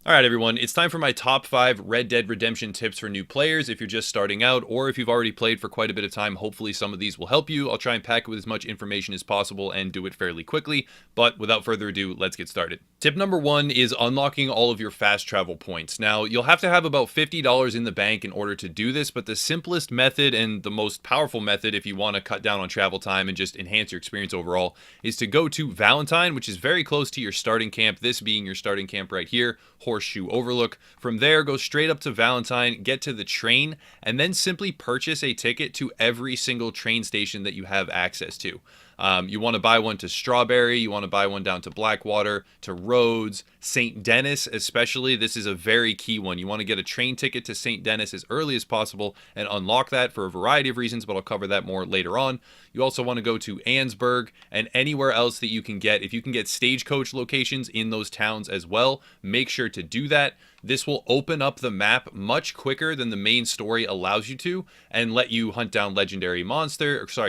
Alright everyone, it's time for my top 5 Red Dead Redemption tips for new players if you're just starting out, or if you've already played for quite a bit of time. Hopefully some of these will help you. I'll try and pack it with as much information as possible and do it fairly quickly, but without further ado, let's get started. Tip number 1 is unlocking all of your fast travel points. Now, you'll have to have about $50 in the bank in order to do this, but the simplest method and the most powerful method if you want to cut down on travel time and just enhance your experience overall is to go to Valentine, which is very close to your starting camp, this being your starting camp right here, Horseshoe Overlook. From there, go straight up to Valentine, get to the train, and then simply purchase a ticket to every single train station that you have access to. You want to buy one to Strawberry, you want to buy one down to Blackwater, to Rhodes, St. Denis especially. This is a very key one. You want to get a train ticket to St. Denis as early as possible and unlock that for a variety of reasons, but I'll cover that more later on. You also want to go to Annesburg and anywhere else that you can get. If you can get stagecoach locations in those towns as well, make sure to do that. This will open up the map much quicker than the main story allows you to and let you hunt down legendary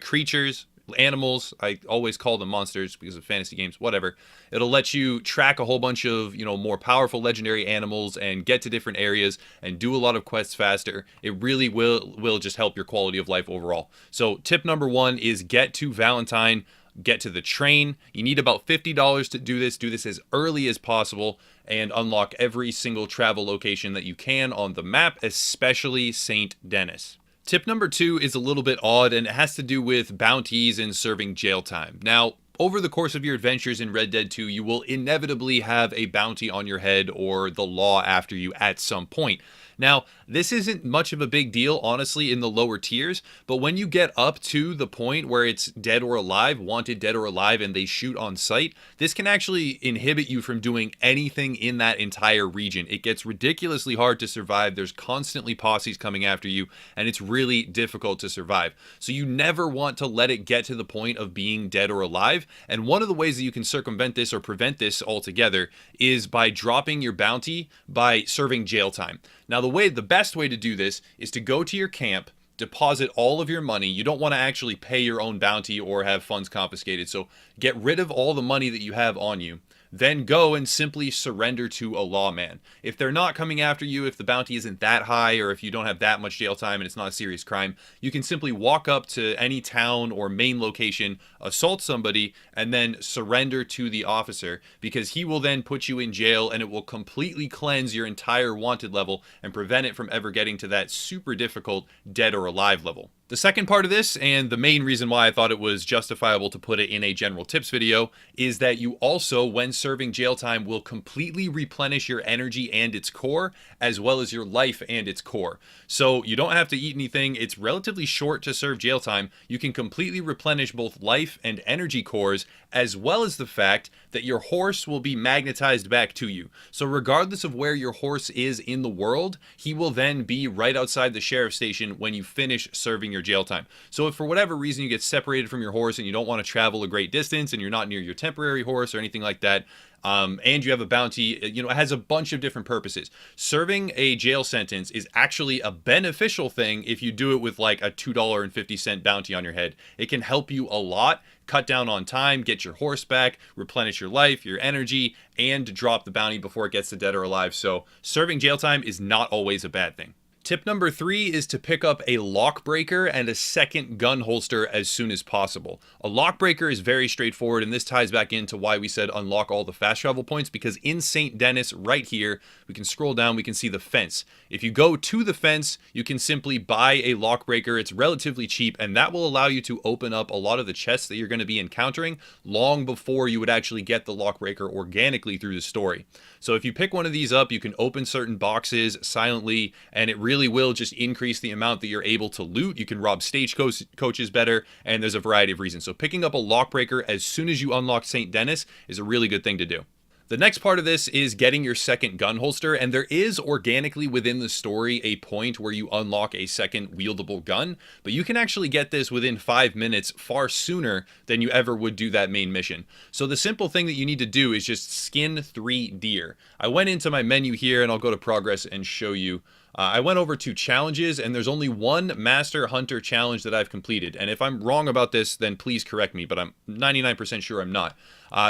creatures, animals. I always call them monsters because of fantasy games, whatever. It'll let you track a whole bunch of, more powerful legendary animals and get to different areas and do a lot of quests faster. It really will just help your quality of life overall. So tip number 1 is get to Valentine, get to the train. You need about $50 to do this. Do this as early as possible and unlock every single travel location that you can on the map, especially St. Denis. Tip number 2 is a little bit odd, and it has to do with bounties and serving jail time. Now, over the course of your adventures in Red Dead 2, you will inevitably have a bounty on your head or the law after you at some point. Now, this isn't much of a big deal, honestly, in the lower tiers, but when you get up to the point where it's dead or alive, wanted dead or alive, and they shoot on sight, this can actually inhibit you from doing anything in that entire region. It gets ridiculously hard to survive. There's constantly posses coming after you, and it's really difficult to survive. So you never want to let it get to the point of being dead or alive, and one of the ways that you can circumvent this or prevent this altogether is by dropping your bounty by serving jail time. Now, the best way to do this is to go to your camp, deposit all of your money. You don't want to actually pay your own bounty or have funds confiscated. So get rid of all the money that you have on you. Then go and simply surrender to a lawman. If they're not coming after you, if the bounty isn't that high, or if you don't have that much jail time and it's not a serious crime, you can simply walk up to any town or main location, assault somebody, and then surrender to the officer, because he will then put you in jail and it will completely cleanse your entire wanted level and prevent it from ever getting to that super difficult dead or alive level. The second part of this, and the main reason why I thought it was justifiable to put it in a general tips video, is that you also, when serving jail time, will completely replenish your energy and its core, as well as your life and its core. So you don't have to eat anything. It's relatively short to serve jail time. You can completely replenish both life and energy cores, as well as the fact that your horse will be magnetized back to you. So regardless of where your horse is in the world, he will then be right outside the sheriff's station when you finish serving your jail time. So if for whatever reason you get separated from your horse and you don't want to travel a great distance and you're not near your temporary horse or anything like that, and you have a bounty, it has a bunch of different purposes. Serving a jail sentence is actually a beneficial thing if you do it with like a $2.50 bounty on your head. It can help you a lot, cut down on time, get your horse back, replenish your life, your energy, and drop the bounty before it gets to dead or alive. So serving jail time is not always a bad thing. Tip number 3 is to pick up a lock breaker and a second gun holster as soon as possible. A lock breaker is very straightforward, and this ties back into why we said unlock all the fast travel points, because in St. Denis right here, we can scroll down, we can see the fence. If you go to the fence, you can simply buy a lock breaker. It's relatively cheap, and that will allow you to open up a lot of the chests that you're going to be encountering long before you would actually get the lock breaker organically through the story. So if you pick one of these up, you can open certain boxes silently, and it really will just increase the amount that you're able to loot. You can rob stagecoaches better, and there's a variety of reasons. So picking up a lockbreaker as soon as you unlock St. Denis is a really good thing to do. The next part of this is getting your second gun holster, and there is organically within the story a point where you unlock a second wieldable gun, but you can actually get this within 5 minutes far sooner than you ever would do that main mission. So the simple thing that you need to do is just skin 3 deer. I went into my menu here, and I'll go to progress and show you I went over to challenges, and there's only one Master Hunter challenge that I've completed. And if I'm wrong about this, then please correct me, but I'm 99% sure I'm not.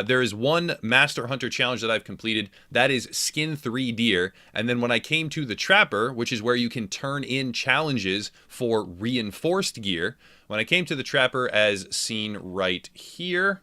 There is one Master Hunter challenge that I've completed. That is Skin 3 Deer. And then when I came to the Trapper, which is where you can turn in challenges for reinforced gear, when I came to the Trapper, as seen right here,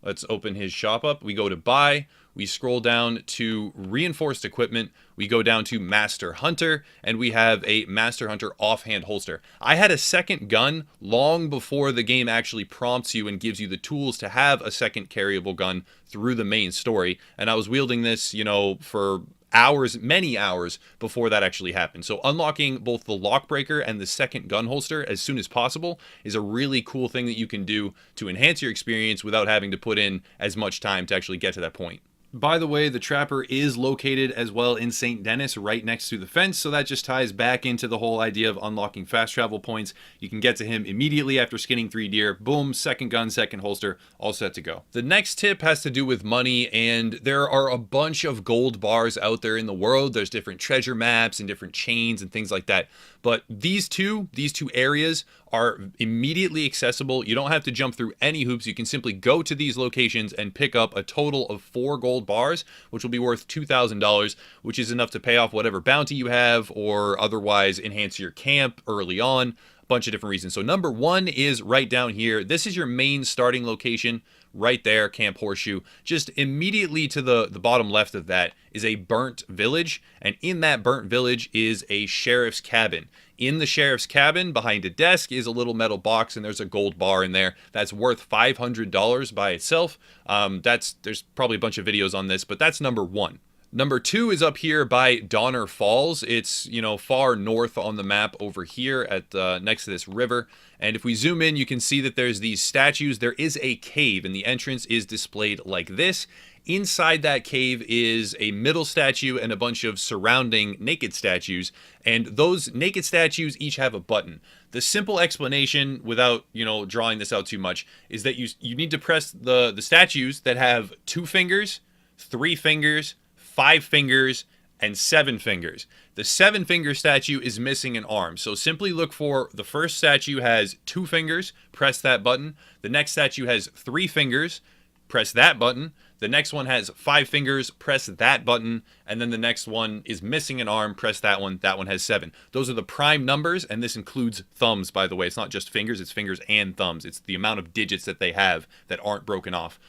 let's open his shop up. We go to buy. We scroll down to reinforced equipment. We go down to Master Hunter, and we have a Master Hunter offhand holster. I had a second gun long before the game actually prompts you and gives you the tools to have a second carryable gun through the main story. And I was wielding this, you know, for hours, many hours before that actually happened. So unlocking both the lockbreaker and the second gun holster as soon as possible is a really cool thing that you can do to enhance your experience without having to put in as much time to actually get to that point. By the way, the Trapper is located as well in St. Denis, right next to the fence, so that just ties back into the whole idea of unlocking fast travel points. You can get to him immediately after skinning 3 deer. Boom, second gun, second holster, all set to go. The next tip has to do with money, and there are a bunch of gold bars out there in the world. There's different treasure maps and different chains and things like that. But these two areas are immediately accessible. You don't have to jump through any hoops. You can simply go to these locations and pick up a total of 4 gold bars, which will be worth $2,000, which is enough to pay off whatever bounty you have or otherwise enhance your camp early on. A bunch of different reasons. So number 1 is right down here. This is your main starting location. Right there, Camp Horseshoe. Just immediately to the bottom left of that is a burnt village, and in that burnt village is a sheriff's cabin. In the sheriff's cabin, behind a desk, is a little metal box, and there's a gold bar in there that's worth $500 by itself. There's probably a bunch of videos on this, but that's number 1. Number 2 is up here by Donner Falls. It's, you know, far north on the map over here at next to this river. And if we zoom in, you can see that there's these statues. There is a cave, and the entrance is displayed like this. Inside that cave is a middle statue and a bunch of surrounding naked statues. And those naked statues each have a button. The simple explanation, without, you know, drawing this out too much, is that you need to press the statues that have 2 fingers, 3 fingers, 5 fingers, and 7 fingers. The 7-finger statue is missing an arm. So simply look for the first statue has 2 fingers, press that button. The next statue has 3 fingers, press that button. The next one has 5 fingers, press that button. And then the next one is missing an arm, press that one. That one has 7. Those are the prime numbers, and this includes thumbs, by the way. It's not just fingers, it's fingers and thumbs. It's the amount of digits that they have that aren't broken off.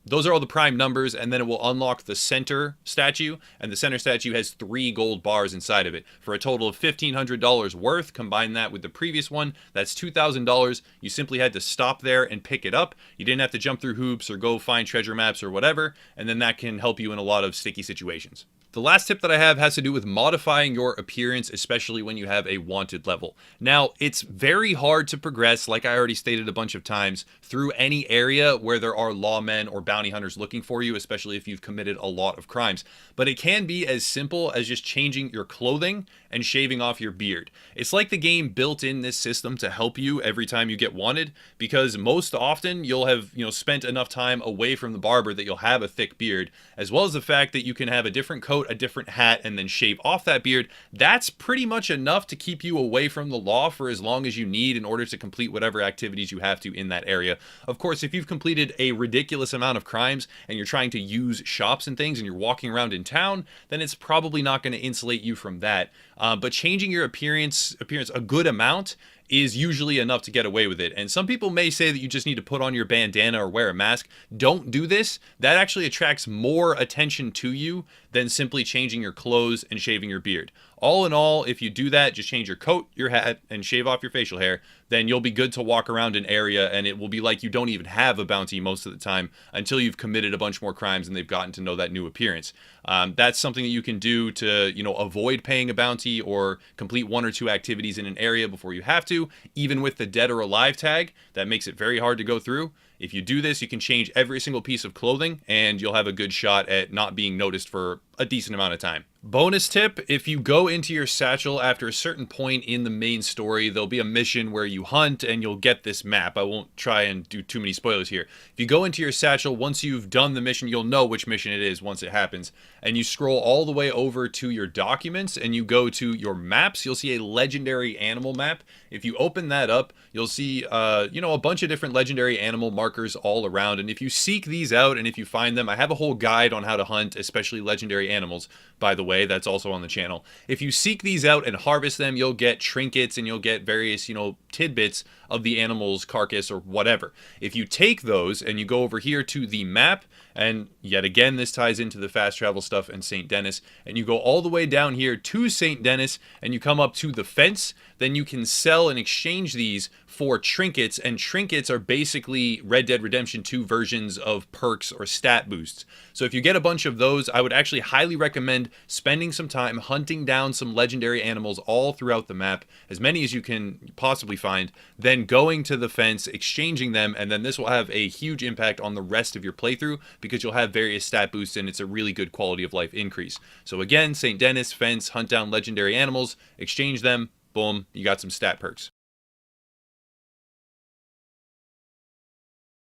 Those are all the prime numbers, and then it will unlock the center statue, and the center statue has 3 gold bars inside of it for a total of $1,500 worth. Combine that with the previous one, that's $2,000. You simply had to stop there and pick it up. You didn't have to jump through hoops or go find treasure maps or whatever, and then that can help you in a lot of sticky situations. The last tip that I have has to do with modifying your appearance, especially when you have a wanted level. Now, it's very hard to progress, like I already stated a bunch of times, through any area where there are lawmen or bounty hunters looking for you, especially if you've committed a lot of crimes. But it can be as simple as just changing your clothing and shaving off your beard. It's like the game built in this system to help you every time you get wanted, because most often you'll have, you know, spent enough time away from the barber that you'll have a thick beard, as well as the fact that you can have a different coat, a different hat, and then shave off that beard. That's pretty much enough to keep you away from the law for as long as you need in order to complete whatever activities you have to in that area. Of course, if you've completed a ridiculous amount of crimes and you're trying to use shops and things and you're walking around in town, then it's probably not going to insulate you from that. But changing your appearance a good amount is usually enough to get away with it. And some people may say that you just need to put on your bandana or wear a mask. Don't do this. That actually attracts more attention to you than simply changing your clothes and shaving your beard. All in all, if you do that, just change your coat, your hat, and shave off your facial hair, then you'll be good to walk around an area, and it will be like you don't even have a bounty most of the time until you've committed a bunch more crimes and they've gotten to know that new appearance. That's something that you can do to, you know, avoid paying a bounty or complete 1 or 2 activities in an area before you have to. Even with the dead or alive tag, that makes it very hard to go through. If you do this, you can change every single piece of clothing, and you'll have a good shot at not being noticed for a decent amount of time. Bonus tip, if you go into your satchel after a certain point in the main story, there'll be a mission where you hunt and you'll get this map. I won't try and do too many spoilers here. If you go into your satchel, once you've done the mission, you'll know which mission it is once it happens. And you scroll all the way over to your documents and you go to your maps, you'll see a legendary animal map. If you open that up, you'll see a bunch of different legendary animal markers all around. And if you seek these out and if you find them, I have a whole guide on how to hunt, especially legendary animals, by the way. That's also on the channel. If you seek these out and harvest them, you'll get trinkets and you'll get various, tidbits of the animal's carcass or whatever. If you take those and you go over here to the map, and yet again, this ties into the fast travel stuff and St. Denis, and you go all the way down here to St. Denis and you come up to the fence, then you can sell and exchange these for trinkets, and trinkets are basically Red Dead Redemption 2 versions of perks or stat boosts. So if you get a bunch of those, I would actually highly recommend spending some time hunting down some legendary animals all throughout the map, as many as you can possibly find, then going to the fence, exchanging them, and then this will have a huge impact on the rest of your playthrough because you'll have various stat boosts and it's a really good quality of life increase. So again, St. Denis, fence, hunt down legendary animals, exchange them, boom, you got some stat perks.